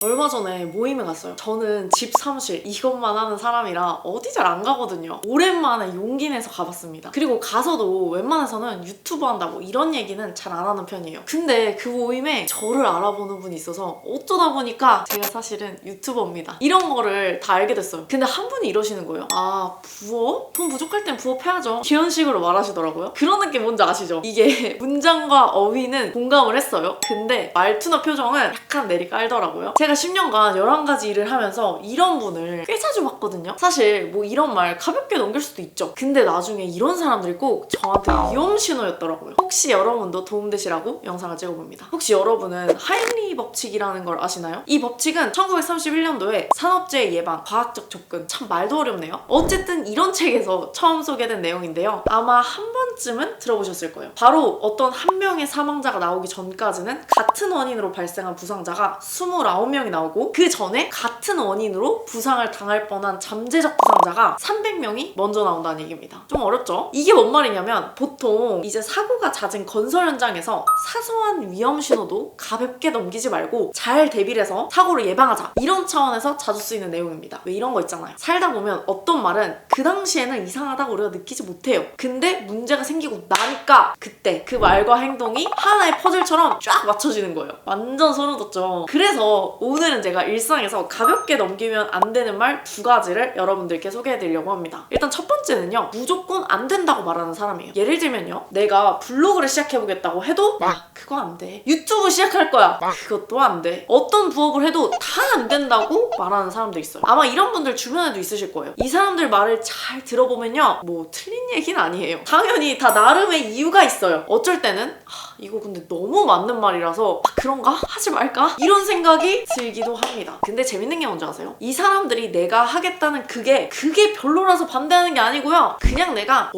얼마 전에 모임에 갔어요. 저는 집, 사무실 이것만 하는 사람이라 어디 잘 안 가거든요. 오랜만에 용기 내서 가봤습니다. 그리고 가서도 웬만해서는 유튜브 한다고 이런 얘기는 잘 안 하는 편이에요. 근데 그 모임에 저를 알아보는 분이 있어서 어쩌다 보니까 제가 사실은 유튜버입니다. 이런 거를 다 알게 됐어요. 근데 한 분이 이러시는 거예요. 아, 부업? 돈 부족할 땐 부업해야죠. 이런 식으로 말하시더라고요. 그런 느낌 뭔지 아시죠? 이게 문장과 어휘는 공감을 했어요. 근데 말투나 표정은 약간 내리 깔더라고요. 제가 10년간 11가지 일을 하면서 이런 분을 꽤 자주 봤거든요. 사실 뭐 이런 말 가볍게 넘길 수도 있죠. 근데 나중에 이런 사람들이 꼭 저한테 위험 신호였더라고요. 혹시 여러분도 도움되시라고 영상을 찍어봅니다. 혹시 여러분은 하임리 법칙이라는 걸 아시나요? 이 법칙은 1931년도에 산업재해 예방, 과학적 접근, 참 말도 어렵네요. 어쨌든 이런 책에서 처음 소개된 내용인데요. 아마 한 번쯤은 들어보셨을 거예요. 바로 어떤 한 명의 사망자가 나오기 전까지는 같은 원인으로 발생한 부상자가 29명이 나오고 그 전에 같은 원인으로 부상을 당할 뻔한 잠재적 부상자가 300명이 먼저 나온다는 얘기입니다. 좀 어렵죠? 이게 뭔 말이냐면 보통 이제 사고가 잦은 건설 현장에서 사소한 위험 신호도 가볍게 넘기지 말고 잘 대비를 해서 사고를 예방하자, 이런 차원에서 자주 쓰이는 내용입니다. 왜 이런 거 있잖아요. 살다 보면 어떤 말은 그 당시에는 이상하다고 우리가 느끼지 못해요. 근데 문제가 생기고 나니까 그때 그 말과 행동이 하나의 퍼즐처럼 쫙 맞춰지는 거예요. 완전 소름 돋죠? 그래서 오늘은 제가 일상에서 가볍게 넘기면 안 되는 말 2가지를 여러분들께 소개해드리려고 합니다. 일단 첫 번째는요, 무조건 안 된다고 말하는 사람이에요. 예를 들면요, 내가 블로그를 시작해보겠다고 해도 그거 안 돼. 유튜브 시작할 거야. 그것도 안 돼. 어떤 부업을 해도 다 안 된다고 말하는 사람도 있어요. 아마 이런 분들 주변에도 있으실 거예요. 이 사람들 말을 잘 들어보면요, 뭐 틀린 얘기는 아니에요. 당연히 다 나름의 이유가 있어요. 어쩔 때는 이거 근데 너무 맞는 말이라서 그런가? 하지 말까? 이런 생각이 들기도 합니다. 근데 재밌는 게 뭔지 아세요? 이 사람들이 내가 하겠다는 그게 별로라서 반대하는 게 아니고요. 그냥 내가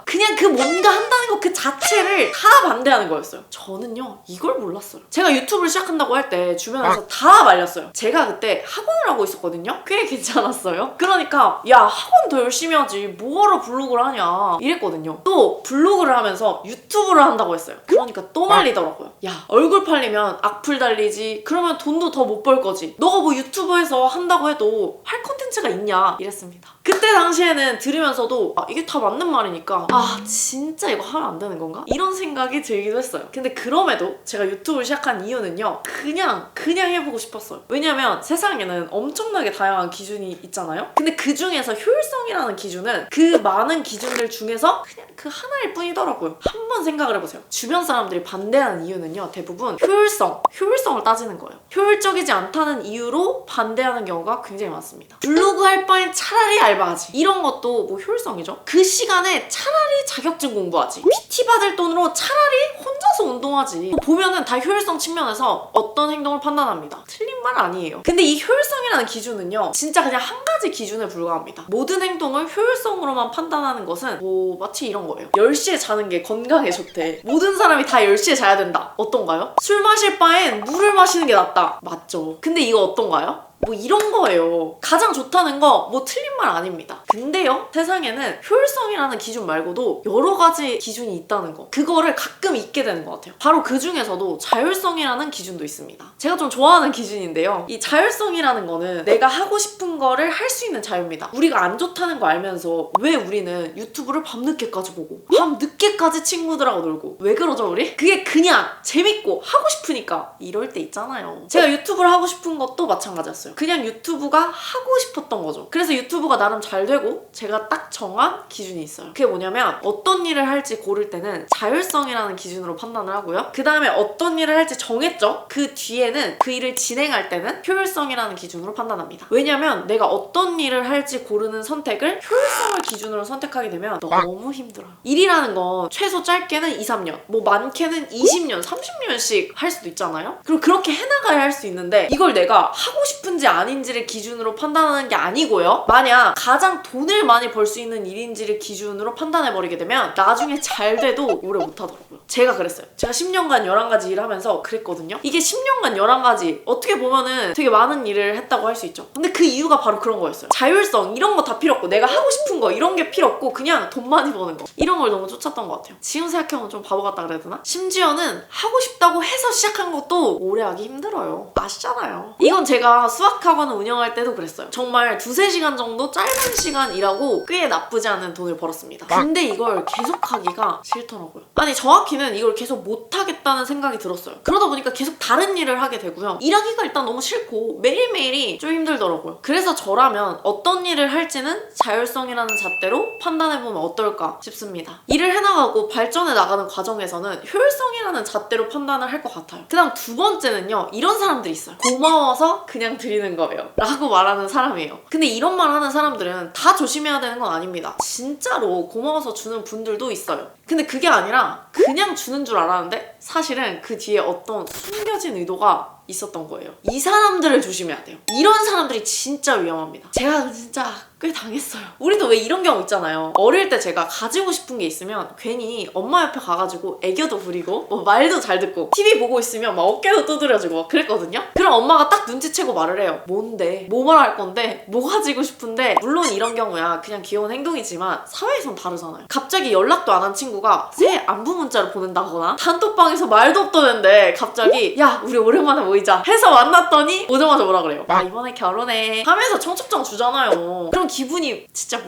그냥 그 뭔가 한다는 것 그 자체를 다 반대하는 거였어요. 저는요, 이걸 몰랐어요. 제가 유튜브를 시작한다고 할 때 주변에서 다 말렸어요. 제가 그때 학원을 하고 있었거든요? 꽤 괜찮았어요. 그러니까 야, 학원 더 열심히 하지 뭐하러 블로그를 하냐 이랬거든요. 또 블로그를 하면서 유튜브를 한다고 했어요. 그러니까 또 말리더라고요. 야, 얼굴 팔리면 악플 달리지, 그러면 돈도 더 못 벌 거지, 너가 뭐 유튜브에서 한다고 해도 할 콘텐츠가 있냐 이랬습니다. 그때 당시에는 들으면서도 이게 다 맞는 말이니까 진짜 이거 하면 안 되는 건가? 이런 생각이 들기도 했어요. 근데 그럼에도 제가 유튜브를 시작한 이유는요, 그냥 해보고 싶었어요. 왜냐면 세상에는 엄청나게 다양한 기준이 있잖아요. 근데 그 중에서 효율성이라는 기준은 그 많은 기준들 중에서 그냥 그 하나일 뿐이더라고요. 한번 생각을 해보세요. 주변 사람들이 반대하는 이유는요, 대부분 효율성을 따지는 거예요. 효율적이지 않다는 이유로 반대하는 경우가 굉장히 많습니다. 블로그 할 바엔 차라리 알바하지, 이런 것도 뭐 효율성이죠. 그 시간에 차라리 자격증 공부하지, PT 받을 돈으로 차라리 혼자서 운동하지. 보면은 다 효율성 측면에서 어떤 행동을 판단합니다. 틀린 말 아니에요. 근데 이 효율성이라는 기준은요, 진짜 그냥 한 가지 기준에 불과합니다. 모든 행동을 효율성으로만 판단하는 것은 뭐 마치 이런 거예요. 10시에 자는 게 건강에 좋대. 모든 사람이 다 10시에 자야 된다. 어떤가요? 술 마실 바엔 물을 마시는 게 낫다. 맞죠? 근데 이거 어떤가요? 뭐 이런 거예요. 가장 좋다는 거 뭐 틀린 말 아닙니다. 근데요, 세상에는 효율성이라는 기준 말고도 여러 가지 기준이 있다는 거, 그거를 가끔 잊게 되는 것 같아요. 바로 그 중에서도 자율성이라는 기준도 있습니다. 제가 좀 좋아하는 기준인데요, 이 자율성이라는 거는 내가 하고 싶은 거를 할 수 있는 자유입니다. 우리가 안 좋다는 거 알면서 왜 우리는 유튜브를 밤늦게까지 보고 밤늦게까지 친구들하고 놀고, 왜 그러죠 우리? 그게 그냥 재밌고 하고 싶으니까 이럴 때 있잖아요. 제가 유튜브를 하고 싶은 것도 마찬가지였어요. 그냥 유튜브가 하고 싶었던 거죠. 그래서 유튜브가 나름 잘 되고 제가 딱 정한 기준이 있어요. 그게 뭐냐면, 어떤 일을 할지 고를 때는 자율성이라는 기준으로 판단을 하고요, 그 다음에 어떤 일을 할지 정했죠? 그 뒤에는 그 일을 진행할 때는 효율성이라는 기준으로 판단합니다. 왜냐면 내가 어떤 일을 할지 고르는 선택을 효율성을 기준으로 선택하게 되면 너무 힘들어요. 일이라는 건 최소 짧게는 2-3년, 뭐 많게는 20년, 30년씩 할 수도 있잖아요? 그리고 그렇게 해나가야 할 수 있는데, 이걸 내가 하고 싶은 좋은지 아닌지를 기준으로 판단하는 게 아니고요. 만약 가장 돈을 많이 벌 수 있는 일인지를 기준으로 판단해버리게 되면 나중에 잘 돼도 오래 못하더라고요. 제가 그랬어요. 제가 10년간 11가지 일을 하면서 그랬거든요. 이게 10년간 11가지 어떻게 보면은 되게 많은 일을 했다고 할 수 있죠. 근데 그 이유가 바로 그런 거였어요. 자율성 이런 거 다 필요 없고 내가 하고 싶은 거 이런 게 필요 없고 그냥 돈 많이 버는 거 이런 걸 너무 쫓았던 것 같아요. 지금 생각해보면 좀 바보 같다 그래야 되나? 심지어는 하고 싶다고 해서 시작한 것도 오래 하기 힘들어요. 아시잖아요. 이건 제가 수학학원을 운영할 때도 그랬어요. 정말 2-3시간 정도 짧은 시간 일하고 꽤 나쁘지 않은 돈을 벌었습니다. 근데 이걸 계속 하기가 싫더라고요. 아니 정확히는 이걸 계속 못하겠다는 생각이 들었어요. 그러다 보니까 계속 다른 일을 하게 되고요. 일하기가 일단 너무 싫고 매일매일이 좀 힘들더라고요. 그래서 저라면 어떤 일을 할지는 자율성이라는 잣대로 판단해보면 어떨까 싶습니다. 일을 해나가고 발전해 나가는 과정에서는 효율성이라는 잣대로 판단을 할 것 같아요. 그 다음 두 번째는요. 이런 사람들이 있어요. 고마워서 그냥 드리는 거예요 라고 말하는 사람이에요. 근데 이런 말 하는 사람들은 다 조심해야 되는 건 아닙니다. 진짜로 고마워서 주는 분들도 있어요. 근데 그게 아니라 그냥 주는 줄 알았는데 사실은 그 뒤에 어떤 숨겨진 의도가 있었던 거예요. 이 사람들을 조심해야 돼요. 이런 사람들이 진짜 위험합니다. 제가 진짜 꽤 당했어요. 우리도 왜 이런 경우 있잖아요. 어릴 때 제가 가지고 싶은 게 있으면 괜히 엄마 옆에 가가지고 애교도 부리고 뭐 말도 잘 듣고 TV 보고 있으면 막 어깨도 두드려주고 막 그랬거든요. 그럼 엄마가 딱 눈치채고 말을 해요. 뭔데? 뭐 말할 건데? 뭐 가지고 싶은데? 물론 이런 경우야 그냥 귀여운 행동이지만 사회에선 다르잖아요. 갑자기 연락도 안 한 친구가 새 안부 문자를 보낸다거나 단톡방에서 말도 없던 앤데 갑자기 야 우리 오랜만에 모이자 해서 만났더니 오자마자 뭐라 그래요? 나 이번에 결혼해 하면서 청첩장 주잖아요. 그럼 기분이 진짜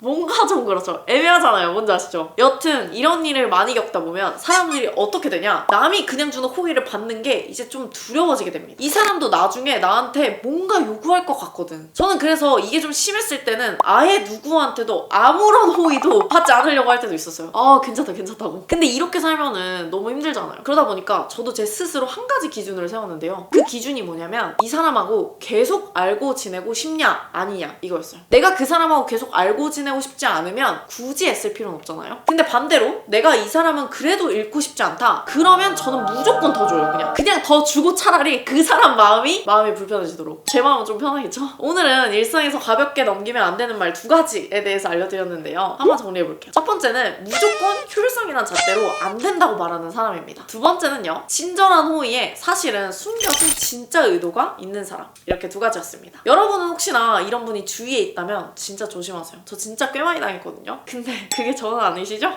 뭔가 좀 그렇죠. 애매하잖아요. 뭔지 아시죠? 여튼 이런 일을 많이 겪다 보면 사람들이 어떻게 되냐? 남이 그냥 주는 호의를 받는 게 이제 좀 두려워지게 됩니다. 이 사람도 나중에 나한테 뭔가 요구할 것 같거든. 저는 그래서 이게 좀 심했을 때는 아예 누구한테도 아무런 호의도 받지 않으려고 할 때도 있었어요. 괜찮다고. 근데 이렇게 살면은 너무 힘들잖아요. 그러다 보니까 저도 제 스스로 한 가지 기준을 세웠는데요. 그 기준이 뭐냐면 이 사람하고 계속 알고 지내고 싶냐 아니냐 이거였어요. 내가 그 사람하고 계속 알고 지내고 싶지 않으면 굳이 애쓸 필요는 없잖아요. 근데 반대로 내가 이 사람은 그래도 잃고 싶지 않다. 그러면 저는 무조건 더 줘요. 그냥 더 주고 차라리 그 사람 마음이 불편해지도록. 제 마음은 좀 편하겠죠? 오늘은 일상에서 가볍게 넘기면 안 되는 말 2가지에 대해서 알려드렸는데요. 한번 정리해볼게요. 첫 번째는 무조건 효율성이란 잣대로 안 된다고 말하는 사람입니다. 두 번째는요. 친절한 호의에 사실은 숨겨진 진짜 의도가 있는 사람. 이렇게 2가지였습니다. 여러분은 혹시나 이런 분이 주위에 있다면 진짜 조심하세요. 저 진짜 꽤 많이 당했거든요. 근데 그게 저는 아니시죠?